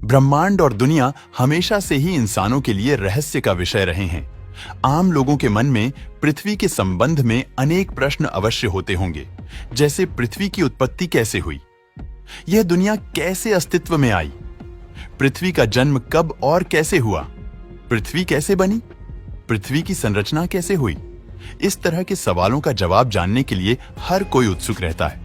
ब्रह्मांड और दुनिया हमेशा से ही इंसानों के लिए रहस्य का विषय रहे हैं। आम लोगों के मन में पृथ्वी के संबंध में अनेक प्रश्न अवश्य होते होंगे, जैसे पृथ्वी की उत्पत्ति कैसे हुई, यह दुनिया कैसे अस्तित्व में आई, पृथ्वी का जन्म कब और कैसे हुआ, पृथ्वी कैसे बनी, पृथ्वी की संरचना कैसे हुई। इस तरह के सवालों का जवाब जानने के लिए हर कोई उत्सुक रहता है।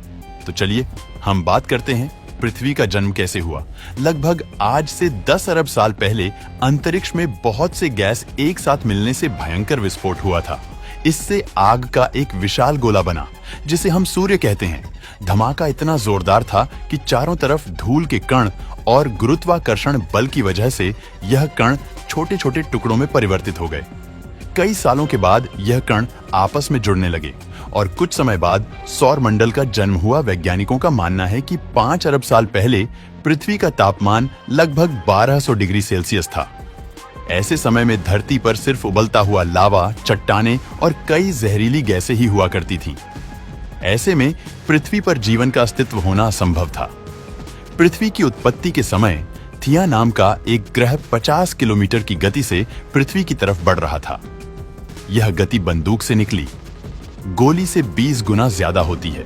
तो चलिए हम बात करते हैं पृथ्वी का जन्म कैसे हुआ। लगभग आज से 10 अरब साल पहले अंतरिक्ष में बहुत से गैस एक साथ मिलने से भयंकर विस्फोट हुआ था। इससे आग का एक विशाल गोला बना, जिसे हम सूर्य कहते हैं। धमाका इतना जोरदार था कि चारों तरफ धूल के कण और गुरुत्वाकर्षण बल की वजह से यह कण छोटे छोटे टुकड़ों में परिवर्तित हो गए। कई सालों के बाद यह कण आपस में जुड़ने लगे और कुछ समय बाद सौर मंडल का जन्म हुआ। वैज्ञानिकों का मानना है कि 5 अरब साल पहले पृथ्वी का तापमान लगभग 1200 डिग्री सेल्सियस था। ऐसे समय में धरती पर सिर्फ उबलता हुआ लावा, चट्टानें और कई जहरीली गैसें ही हुआ करती थीं। ऐसे में पृथ्वी पर जीवन का अस्तित्व होना असंभव था। पृथ्वी की उत्पत्ति के समय थिया नाम का एक ग्रह 50 किलोमीटर की गति से पृथ्वी की तरफ बढ़ रहा था। यह गति बंदूक से निकली गोली से 20 गुना ज्यादा होती है।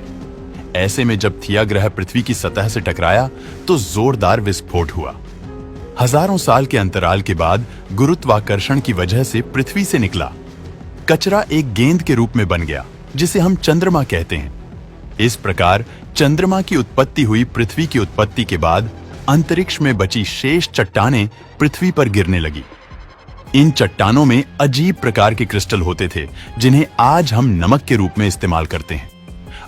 ऐसे में जब थिया ग्रह पृथ्वी की सतह से टकराया तो जोरदार विस्फोट हुआ। हजारों साल के अंतराल के बाद गुरुत्वाकर्षण की वजह से पृथ्वी से निकला कचरा एक गेंद के रूप में बन गया, जिसे हम चंद्रमा कहते हैं। इस प्रकार चंद्रमा की उत्पत्ति हुई। पृथ्वी की उत्पत्ति के बाद अंतरिक्ष में बची शेष चट्टानें पृथ्वी पर गिरने लगी। इन चट्टानों में अजीब प्रकार के क्रिस्टल होते थे, जिन्हें आज हम नमक के रूप में इस्तेमाल करते हैं।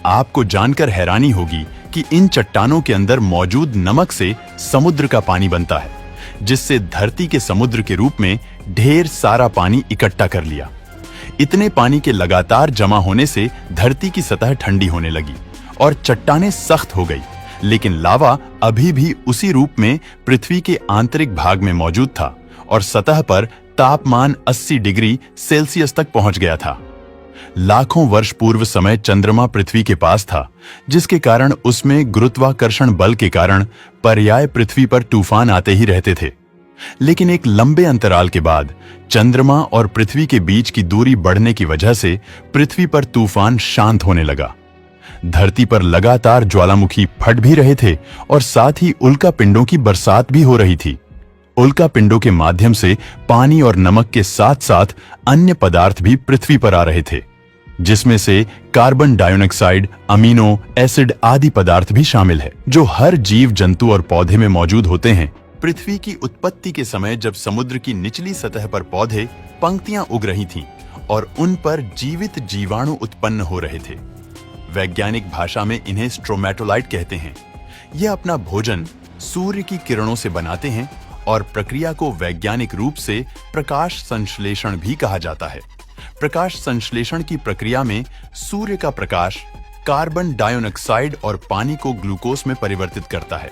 आपको जानकर हैरानी होगी कि इन चट्टानों के अंदर मौजूद नमक से समुद्र का पानी बनता है, जिससे धरती के समुद्र के रूप में ढेर सारा पानी इकट्ठा कर लिया। इतने पानी के लगातार जमा होने से धरती की सतह ठंडी होने लगी और चट्टानें सख्त हो गई, लेकिन लावा अभी भी उसी रूप में पृथ्वी के आंतरिक भाग में मौजूद था और सतह पर तापमान 80 डिग्री सेल्सियस तक पहुंच गया था। लाखों वर्ष पूर्व समय चंद्रमा पृथ्वी के पास था, जिसके कारण उसमें गुरुत्वाकर्षण बल के कारण पर्याय पृथ्वी पर तूफान आते ही रहते थे। लेकिन एक लंबे अंतराल के बाद चंद्रमा और पृथ्वी के बीच की दूरी बढ़ने की वजह से पृथ्वी पर तूफान शांत होने लगा। धरती पर लगातार ज्वालामुखी फट भी रहे थे और साथ ही उल्का पिंडों की बरसात भी हो रही थी। उल्का पिंडों के माध्यम से पानी और नमक के साथ साथ अन्य पदार्थ भी पृथ्वी पर आ रहे थे, जिसमें से कार्बन डाइऑक्साइड, अमीनो एसिड आदि पदार्थ भी शामिल है, जो हर जीव जंतु और पौधे में मौजूद होते हैं। पृथ्वी की उत्पत्ति के समय जब समुद्र की निचली सतह पर पौधे पंक्तियां उग रही थीं और उन पर जीवित जीवाणु उत्पन्न हो रहे थे। वैज्ञानिक भाषा में इन्हें स्ट्रोमेटोलाइट कहते हैं। यह अपना भोजन सूर्य की किरणों से बनाते हैं और प्रक्रिया को वैज्ञानिक रूप से प्रकाश संश्लेषण भी कहा जाता है। प्रकाश संश्लेषण की प्रक्रिया में सूर्य का प्रकाश कार्बन डाइऑक्साइड और पानी को ग्लूकोज में परिवर्तित करता है।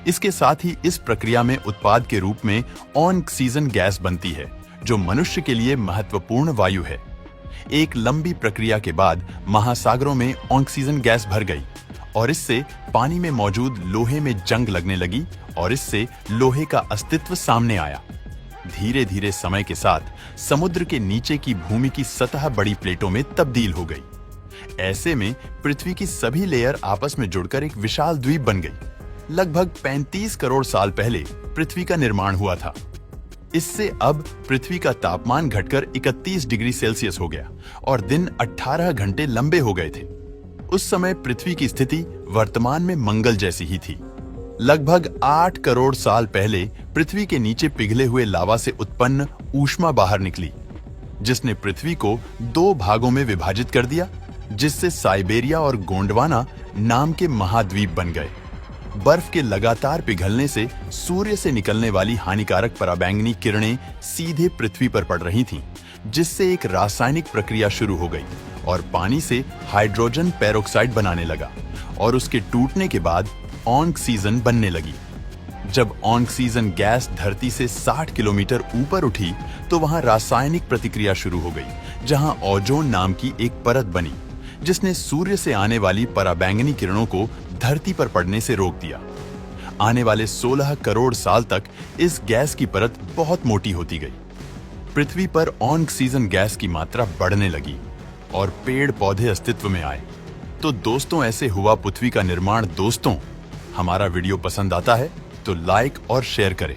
इसके साथ ही इस प्रक्रिया में उत्पाद के रूप में ऑक्सीजन गैस बनती है, जो मनुष्य के लिए महत्वपूर्ण वायु है। एक लंबी प्रक्रिया के बाद महासागरों में ऑक्सीजन गैस भर गई और इससे पानी में मौजूद लोहे में जंग लगने लगी और इससे लोहे का अस्तित्व सामने आया। धीरे धीरे समय के साथ समुद्र के नीचे की भूमि की सतह बड़ी प्लेटों में तब्दील हो गई। ऐसे में पृथ्वी की सभी लेयर आपस में जुड़कर एक विशाल द्वीप बन गई। लगभग 35 करोड़ साल पहले पृथ्वी का निर्माण हुआ था। इससे अब पृथ्वी का तापमान घटकर 31 डिग्री सेल्सियस हो गया और दिन 18 घंटे लंबे हो गए थे। उस समय पृथ्वी की स्थिति वर्तमान में मंगल जैसी ही थी। लगभग 8 करोड़ साल पहले पृथ्वी के नीचे पिघले हुए लावा से उत्पन्न ऊष्मा बाहर निकली, जिसने पृथ्वी को 2 भागों में विभाजित कर दिया, जिससे साइबेरिया और गोंडवाना नाम के महाद्वीप बन गए। बर्फ के लगातार पिघलने से सूर्य से निकलने वाली हानिकारक पराबैंगनी किरणें सीधे पृथ्वी पर पड़ रही थीं, जिससे एक रासायनिक प्रक्रिया शुरू हो गई और पानी से हाइड्रोजन पेरोक्साइड बनाने लगा और उसके टूटने के बाद ऑक्सीजन बनने लगी। जब ऑक्सीजन गैस धरती से 60 किलोमीटर ऊपर उठी तो वहां रासायनिक प्रतिक्रिया शुरू हो गई, जहां ओजोन नाम की एक परत बनी, जिसने सूर्य से आने वाली पराबैंगनी किरणों को धरती पर पड़ने से रोक दिया। आने वाले 16 करोड़ साल तक इस गैस की परत बहुत मोटी होती गई। पृथ्वी पर ऑक्सीजन गैस की मात्रा बढ़ने लगी और पेड़ पौधे अस्तित्व में आए। तो दोस्तों, ऐसे हुआ पृथ्वी का निर्माण। दोस्तों, हमारा वीडियो पसंद आता है तो लाइक और शेयर करें।